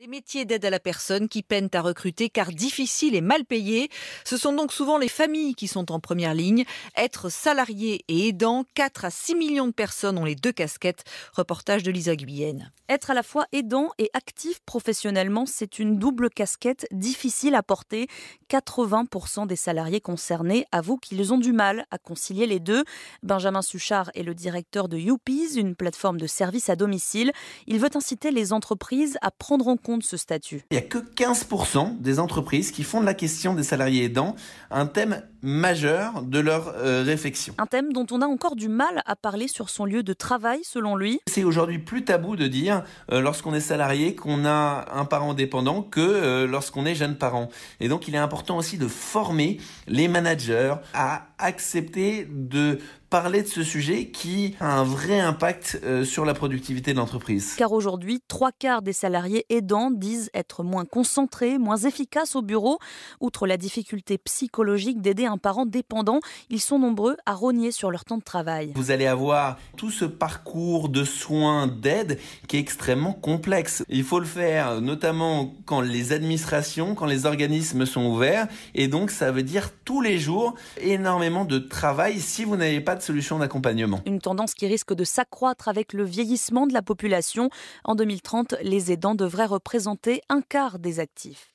Des métiers d'aide à la personne qui peinent à recruter car difficiles et mal payés. Ce sont donc souvent les familles qui sont en première ligne. Être salarié et aidant, 4 à 6 millions de personnes ont les deux casquettes. Reportage de Lisa Guyenne. Être à la fois aidant et actif professionnellement, c'est une double casquette difficile à porter. 80% des salariés concernés avouent qu'ils ont du mal à concilier les deux. Benjamin Suchard est le directeur de Youpies, une plateforme de services à domicile. Il veut inciter les entreprises à prendre en compte ce statut. Il n'y a que 15% des entreprises qui font de la question des salariés aidants un thème majeur de leur réflexion. Un thème dont on a encore du mal à parler sur son lieu de travail, selon lui. C'est aujourd'hui plus tabou de dire, lorsqu'on est salarié, qu'on a un parent dépendant que lorsqu'on est jeune parent. Et donc, il est important aussi de former les managers à accepter de parler de ce sujet qui a un vrai impact sur la productivité de l'entreprise. Car aujourd'hui, 3/4 des salariés aidants disent être moins concentrés, moins efficaces au bureau. Outre la difficulté psychologique d'aider un parent dépendant, ils sont nombreux à rogner sur leur temps de travail. Vous allez avoir tout ce parcours de soins, d'aide qui est extrêmement complexe. Il faut le faire notamment quand les administrations, quand les organismes sont ouverts. Et donc, ça veut dire tous les jours énormément de travail si vous n'avez pas de solution d'accompagnement. Une tendance qui risque de s'accroître avec le vieillissement de la population. En 2030, les aidants devraient représenter 1/4 des actifs.